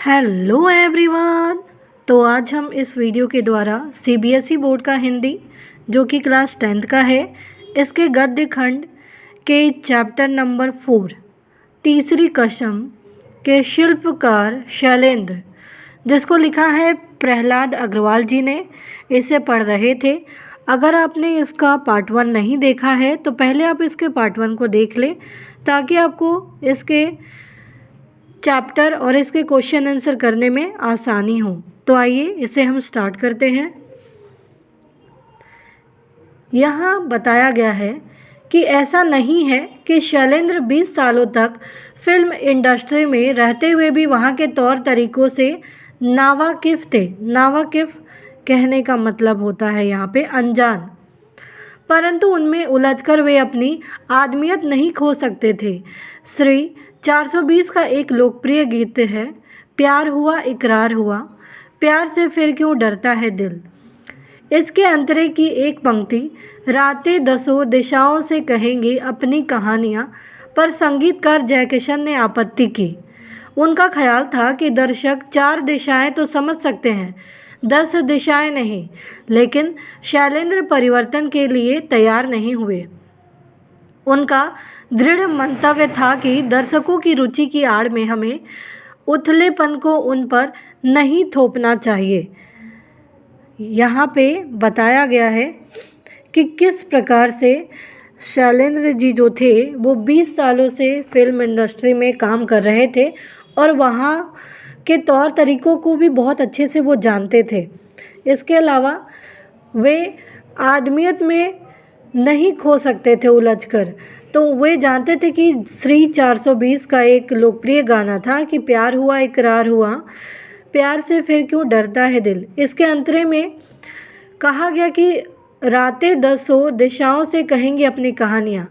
Hello everyone. तो आज हम इस वीडियो के द्वारा सीबीएसई बोर्ड का हिंदी जो कि क्लास 10th का है, इसके गद्य खंड के चैप्टर नंबर 4 तीसरी कसम के शिल्पकार शैलेंद्र, जिसको लिखा है प्रहलाद अग्रवाल जी ने, इसे पढ़ रहे थे। अगर आपने इसका पार्ट 1 नहीं देखा है तो पहले आप इसके पार्ट 1 को देख लें ताकि आपको इसके चैप्टर और इसके क्वेश्चन आंसर करने में आसानी हो। तो आइए इसे हम स्टार्ट करते हैं। यहाँ बताया गया है कि ऐसा नहीं है कि शैलेंद्र 20 सालों तक फिल्म इंडस्ट्री में रहते हुए भी वहाँ के तौर तरीक़ों से नावाकिफ़ थे। नावाकिफ़ कहने का मतलब होता है यहाँ पे अनजान, परंतु उनमें उलझकर वे अपनी आदमियत नहीं खो सकते थे। श्री 420 का एक लोकप्रिय गीत है, प्यार हुआ इकरार हुआ, प्यार से फिर क्यों डरता है दिल। इसके अंतरे की एक पंक्ति, रातें दसों दिशाओं से कहेंगे अपनी कहानियाँ, पर संगीतकार जयकिशन ने आपत्ति की। उनका ख्याल था कि दर्शक 4 दिशाएं तो समझ सकते हैं, 10 दिशाएं नहीं। लेकिन शैलेंद्र परिवर्तन के लिए तैयार नहीं हुए। उनका दृढ़ मंतव्य था कि दर्शकों की रुचि की आड़ में हमें उथलेपन को उन पर नहीं थोपना चाहिए। यहाँ पे बताया गया है कि किस प्रकार से शैलेंद्र जी जो थे वो 20 सालों से फिल्म इंडस्ट्री में काम कर रहे थे और वहाँ के तौर तरीक़ों को भी बहुत अच्छे से वो जानते थे। इसके अलावा वे आदमियत में नहीं खो सकते थे उलझकर। तो वे जानते थे कि श्री 420 का एक लोकप्रिय गाना था कि प्यार हुआ इकरार हुआ, प्यार से फिर क्यों डरता है दिल। इसके अंतरे में कहा गया कि रातें दसों दिशाओं से कहेंगी अपनी कहानियाँ।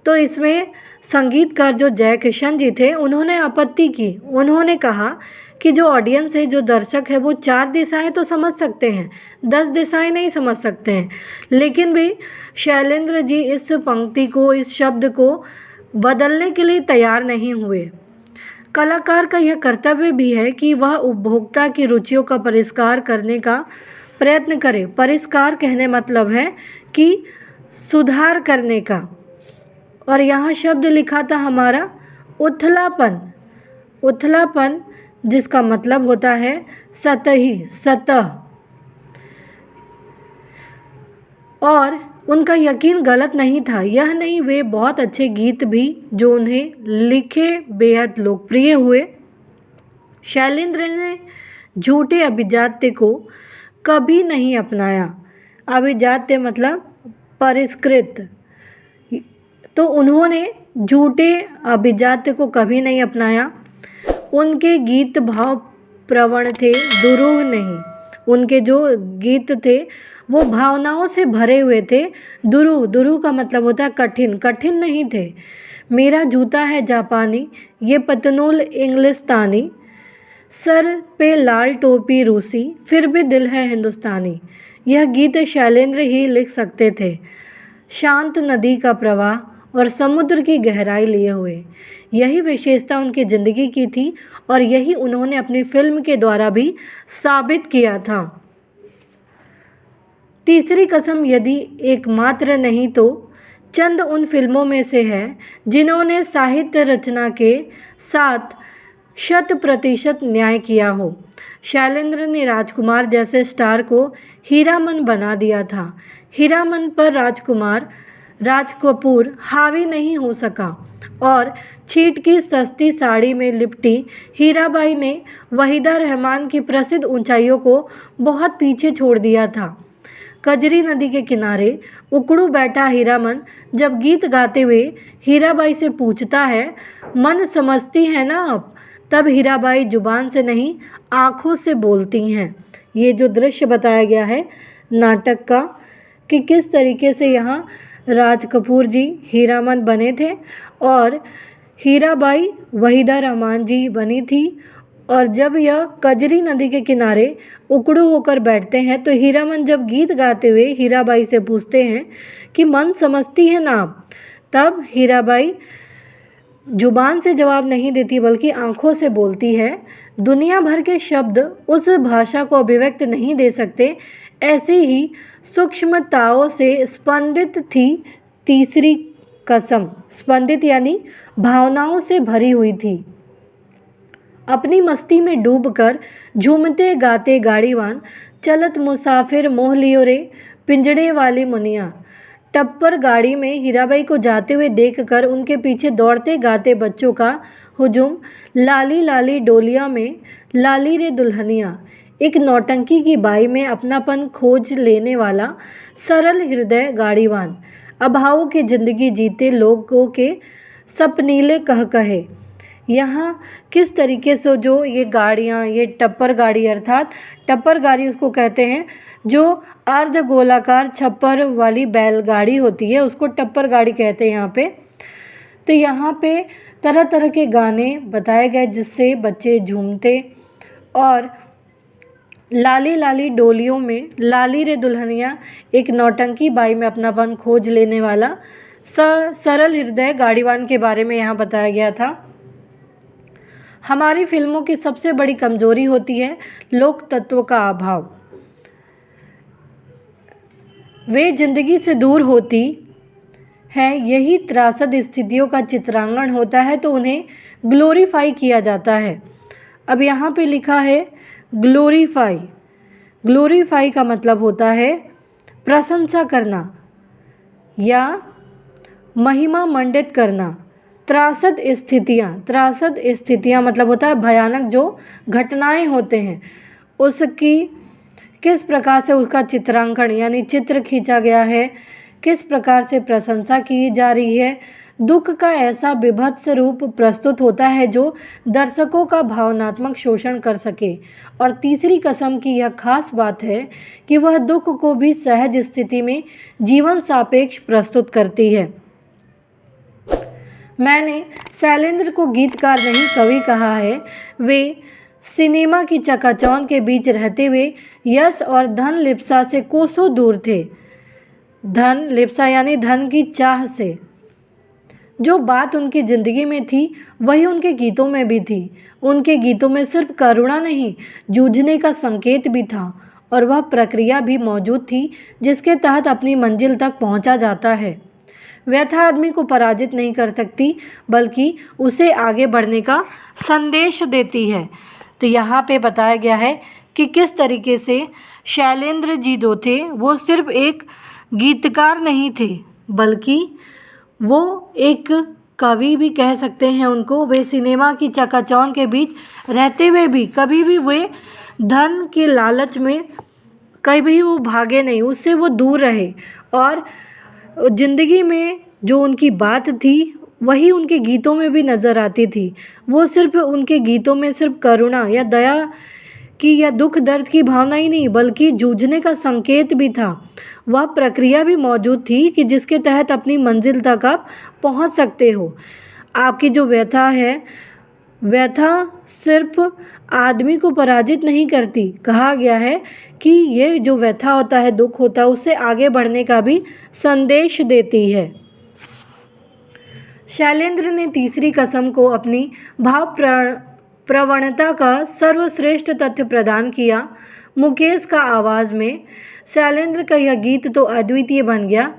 तो इसमें संगीतकार जो जयकिशन जी थे उन्होंने आपत्ति की। उन्होंने कहा कि जो ऑडियंस है, जो दर्शक है, वो 4 दिशाएं तो समझ सकते हैं, 10 दिशाएं नहीं समझ सकते हैं। लेकिन भी शैलेंद्र जी इस पंक्ति को, इस शब्द को बदलने के लिए तैयार नहीं हुए। कलाकार का यह कर्तव्य भी है कि वह उपभोक्ता की रुचियों का परिष्कार करने का प्रयत्न करे। परिष्कार कहने मतलब है कि सुधार करने का। और यहाँ शब्द लिखा था हमारा उथलापन। उथलापन जिसका मतलब होता है सतही, सतह। और उनका यकीन गलत नहीं था। यह नहीं, वे बहुत अच्छे गीत भी जो उन्हें लिखे बेहद लोकप्रिय हुए। शैलेंद्र ने झूठे अभिजात्य को कभी नहीं अपनाया। अभिजात्य मतलब परिष्कृत। तो उन्होंने झूठे अभिजात्य को कभी नहीं अपनाया। उनके गीत भाव प्रवण थे, दुरूह नहीं। उनके जो गीत थे वो भावनाओं से भरे हुए थे। दुरूह, दुरूह का मतलब होता है कठिन, कठिन नहीं थे। मेरा जूता है जापानी, ये पतनूल इंग्लिस्तानी, सर पे लाल टोपी रूसी, फिर भी दिल है हिंदुस्तानी। यह गीत शैलेंद्र ही लिख सकते थे। शांत नदी का प्रवाह और समुद्र की गहराई लिए हुए, यही विशेषता उनकी ज़िंदगी की थी और यही उन्होंने अपनी फिल्म के द्वारा भी साबित किया था। तीसरी कसम यदि एकमात्र नहीं तो चंद उन फिल्मों में से है जिन्होंने साहित्य रचना के साथ 100% न्याय किया हो। शैलेंद्र ने राजकुमार जैसे स्टार को हीरामन बना दिया था। हीरामन पर राज कपूर हावी नहीं हो सका और छीट की सस्ती साड़ी में लिपटी हीराबाई ने वहीदा रहमान की प्रसिद्ध ऊंचाइयों को बहुत पीछे छोड़ दिया था। कजरी नदी के किनारे उकड़ू बैठा हीरामन जब गीत गाते हुए हीराबाई से पूछता है, मन समझती है ना आप, तब हीराबाई जुबान से नहीं आँखों से बोलती हैं। ये जो दृश्य बताया गया है नाटक का कि किस तरीके से यहाँ राज कपूर जी हीरामन बने थे और हीराबाई वहीदा रहमान जी बनी थी। और जब यह कजरी नदी के किनारे उकड़ू होकर बैठते हैं तो हीरामन जब गीत गाते हुए हीराबाई से पूछते हैं कि मन समझती है ना आप, तब हीराबाई जुबान से जवाब नहीं देती बल्कि आँखों से बोलती है, दुनिया भर के शब्द उस भाषा को अभिव्यक्त नहीं दे सकते, ऐसी ही सूक्ष्मताओं से स्पंदित थी तीसरी कसम। स्पंदित यानी भावनाओं से भरी हुई थी। अपनी मस्ती में डूबकर झूमते गाते गाड़ीवान, चलत मुसाफिर मोह लियो रे पिंजड़े वाली मुनिया। टप्पर गाड़ी में हीराबाई को जाते हुए देखकर उनके पीछे दौड़ते गाते बच्चों का हुजूम, लाली लाली डोलिया में लाली रे दुल्हनिया। एक नौटंकी की बाई में अपनापन खोज लेने वाला सरल हृदय गाड़ीवान, अभावों की जिंदगी जीते लोगों के सपनीले कह कहे। यहाँ किस तरीके से जो ये गाड़ियाँ, ये टप्पर गाड़ी, अर्थात टप्पर गाड़ी उसको कहते हैं जो अर्ध गोलाकार छप्पर वाली बैलगाड़ी होती है, उसको टप्पर गाड़ी कहते हैं यहाँ पे। तो यहाँ पे तरह तरह के गाने बताए गए जिससे बच्चे झूमते, और लाली लाली डोलियों में लाली रे दुल्हनिया, एक नौटंकी बाई में अपनापन खोज लेने वाला सरल हृदय गाड़ीवान के बारे में यहाँ बताया गया था। हमारी फिल्मों की सबसे बड़ी कमजोरी होती है लोक तत्व का अभाव। वे जिंदगी से दूर होती है, यही त्रासद स्थितियों का चित्रांकन होता है तो उन्हें ग्लोरीफाई किया जाता है। अब यहाँ पे लिखा है ग्लोरीफाई। ग्लोरीफाई का मतलब होता है प्रशंसा करना या महिमा मंडित करना। त्रासद स्थितियाँ मतलब होता है भयानक जो घटनाएं होते हैं उसकी किस प्रकार से उसका चित्रांकन यानी चित्र खींचा गया है, किस प्रकार से प्रशंसा की जा रही है। दुख का ऐसा विभत्स रूप प्रस्तुत होता है जो दर्शकों का भावनात्मक शोषण कर सके। और तीसरी कसम की यह खास बात है कि वह दुख को भी सहज स्थिति में जीवन सापेक्ष प्रस्तुत करती है। मैंने शैलेंद्र को गीतकार नहीं कवि कहा है। वे सिनेमा की चकाचौंध के बीच रहते हुए यश और धन लिप्सा से कोसों दूर थे। धन लिप्सा यानी धन की चाह से। जो बात उनकी ज़िंदगी में थी वही उनके गीतों में भी थी। उनके गीतों में सिर्फ करुणा नहीं, जूझने का संकेत भी था, और वह प्रक्रिया भी मौजूद थी जिसके तहत अपनी मंजिल तक पहुंचा जाता है। व्यथा आदमी को पराजित नहीं कर सकती बल्कि उसे आगे बढ़ने का संदेश देती है। तो यहाँ पे बताया गया है कि किस तरीके से शैलेंद्र जी जो थे वो सिर्फ एक गीतकार नहीं थे बल्कि वो एक कवि भी कह सकते हैं उनको। वे सिनेमा की चकाचौंध के बीच रहते हुए भी कभी भी वे धन के लालच में कभी वो भागे नहीं, उससे वो दूर रहे, और ज़िंदगी में जो उनकी बात थी वही उनके गीतों में भी नज़र आती थी। वो सिर्फ उनके गीतों में सिर्फ करुणा या दया की या दुख दर्द की भावना ही नहीं बल्कि जूझने का संकेत भी था। वह प्रक्रिया भी मौजूद थी कि जिसके तहत अपनी मंजिल तक आप पहुंच सकते हो। आपकी जो व्यथा है, व्यथा सिर्फ आदमी को पराजित नहीं करती। कहा गया है कि ये जो व्यथा होता है, दुख होता है, उससे आगे बढ़ने का भी संदेश देती है। शैलेंद्र ने तीसरी कसम को अपनी भाव प्रवणता का सर्वश्रेष्ठ तथ्य प्रदान किया। मुकेश का आवाज़ में शैलेंद्र का यह गीत तो अद्वितीय बन गया।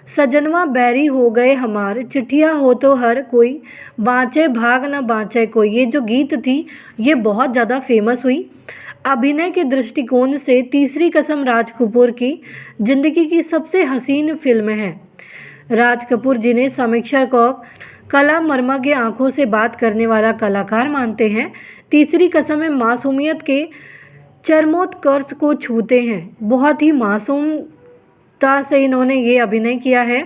सजनवा बैरी हो गए हमार, चिट्ठिया हो तो हर कोई, बाँचे भाग न बाँचे कोई। ये जो गीत थी ये बहुत ज़्यादा फेमस हुई। अभिनय के दृष्टिकोण से तीसरी कसम राज कपूर की ज़िंदगी की सबसे हसीन फिल्म है। राज कपूर जिन्हें समीक्षा को कला मर्मज्ञ आंखों से बात करने वाला कलाकार मानते हैं, तीसरी कसम में मासूमियत के चरमोत्कर्ष को छूते हैं। बहुत ही मासूमता से इन्होंने ये अभिनय किया है।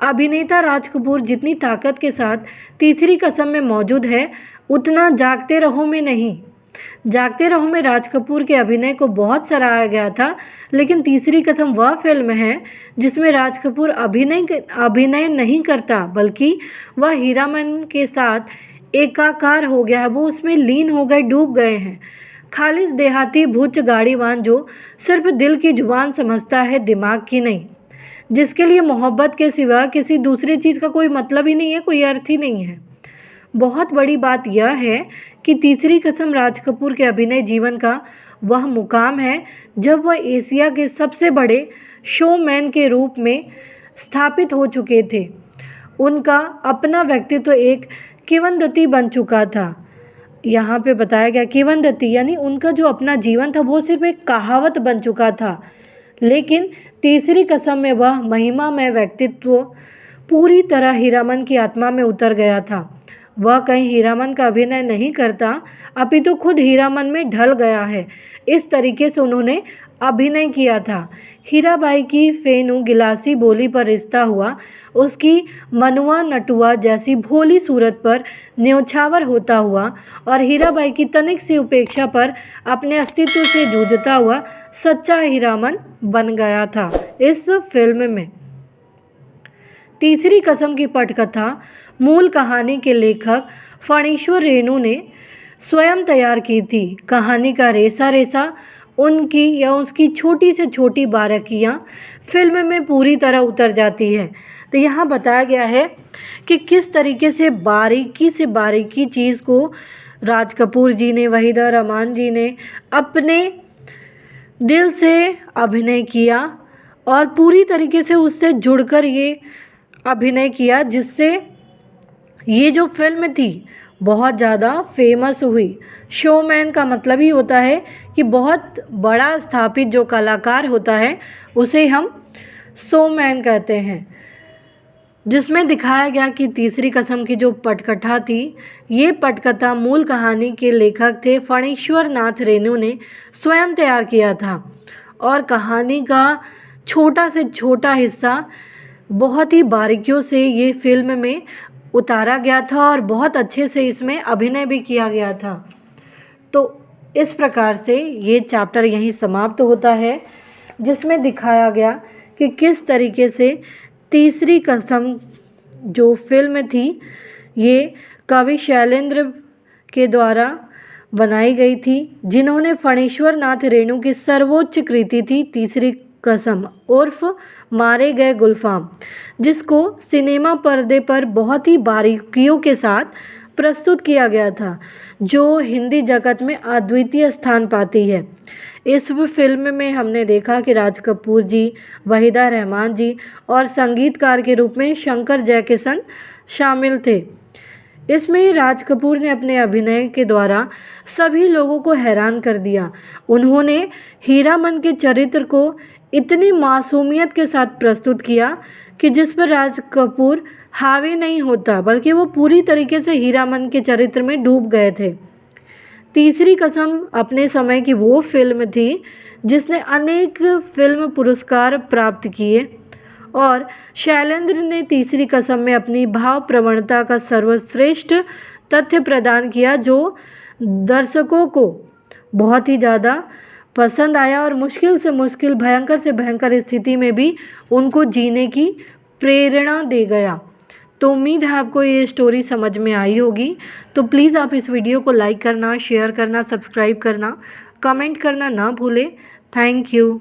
अभिनेता राज कपूर जितनी ताकत के साथ तीसरी कसम में मौजूद है उतना जागते रहो में नहीं। जागते रहो में राज कपूर के अभिनय को बहुत सराहा गया था, लेकिन तीसरी कसम वह फिल्म है जिसमें राज कपूर अभिनय नहीं करता बल्कि वह हीरामन के साथ एकाकार हो गया है। वो उसमें लीन हो गए, डूब गए हैं। खालिस देहाती भुज गाड़ीवान जो सिर्फ दिल की जुबान समझता है, दिमाग की नहीं, जिसके लिए मोहब्बत के सिवा किसी दूसरी चीज़ का कोई मतलब ही नहीं है, कोई अर्थ ही नहीं है। बहुत बड़ी बात यह है कि तीसरी कसम राज कपूर के अभिनय जीवन का वह मुकाम है जब वह एशिया के सबसे बड़े शोमैन के रूप में स्थापित हो चुके थे। उनका अपना व्यक्तित्व एक किंवदंती बन चुका था। यहाँ पे बताया गया किंवदंती यानी उनका जो अपना जीवन था वो सिर्फ एक कहावत बन चुका था, लेकिन तीसरी कसम में वह महिमामय व्यक्तित्व पूरी तरह हीरामन की आत्मा में उतर गया था। वह कहीं हीरामन का अभिनय नहीं करता, अपितु खुद हीरामन में ढल गया है। इस तरीके से उन्होंने अभिनय किया था। हीराबाई की फेनू गिलासी बोली पर रिश्ता हुआ, उसकी मनुआ नटुआ जैसी भोली सूरत पर न्योछावर होता हुआ और हीराबाई की तनिक सी उपेक्षा पर अपने अस्तित्व से जूझता हुआ सच्चा हीरामन बन गया था इस फिल्म में। तीसरी कसम की पटकथा मूल कहानी के लेखक फणीश्वर रेणु ने स्वयं तैयार की थी। कहानी का रेसा रेसा उनकी या उसकी छोटी से छोटी बारीकियाँ फिल्म में पूरी तरह उतर जाती है। तो यहाँ बताया गया है कि किस तरीके से बारीकी चीज़ को राज कपूर जी ने, वहीदा रहमान जी ने अपने दिल से अभिनय किया और पूरी तरीके से उससे जुड़कर ये अभिनय किया, जिससे ये जो फिल्म थी बहुत ज़्यादा फेमस हुई। शोमैन का मतलब ही होता है कि बहुत बड़ा स्थापित जो कलाकार होता है उसे हम शोमैन कहते हैं। जिसमें दिखाया गया कि तीसरी कसम की जो पटकथा थी, ये पटकथा मूल कहानी के लेखक थे फणीश्वर नाथ रेणु ने स्वयं तैयार किया था और कहानी का छोटा से छोटा हिस्सा बहुत ही बारीकियों से ये फिल्म में उतारा गया था और बहुत अच्छे से इसमें अभिनय भी किया गया था। तो इस प्रकार से ये चैप्टर यहीं समाप्त होता है, जिसमें दिखाया गया कि किस तरीके से तीसरी कसम जो फिल्म थी ये कवि शैलेंद्र के द्वारा बनाई गई थी, जिन्होंने फणीश्वर नाथ रेणु की सर्वोच्च कृति थी तीसरी कसम उर्फ मारे गए गुलफाम, जिसको सिनेमा पर्दे पर बहुत ही बारीकियों के साथ प्रस्तुत किया गया था, जो हिंदी जगत में अद्वितीय स्थान पाती है। इस फिल्म में हमने देखा कि राज कपूर जी, वहीदा रहमान जी और संगीतकार के रूप में शंकर जयकिशन शामिल थे। इसमें राज कपूर ने अपने अभिनय के द्वारा सभी लोगों को हैरान कर दिया। उन्होंने हीरामन के चरित्र को इतनी मासूमियत के साथ प्रस्तुत किया कि जिस पर राज कपूर हावी नहीं होता, बल्कि वो पूरी तरीके से हीरामन के चरित्र में डूब गए थे। तीसरी कसम अपने समय की वो फिल्म थी जिसने अनेक फिल्म पुरस्कार प्राप्त किए और शैलेंद्र ने तीसरी कसम में अपनी भाव प्रवणता का सर्वश्रेष्ठ तथ्य प्रदान किया, जो दर्शकों को बहुत ही ज़्यादा पसंद आया और मुश्किल से मुश्किल, भयंकर से भयंकर स्थिति में भी उनको जीने की प्रेरणा दे गया। तो उम्मीद है आपको ये स्टोरी समझ में आई होगी। तो प्लीज़ आप इस वीडियो को लाइक करना, शेयर करना, सब्सक्राइब करना, कमेंट करना ना भूलें। Thank you.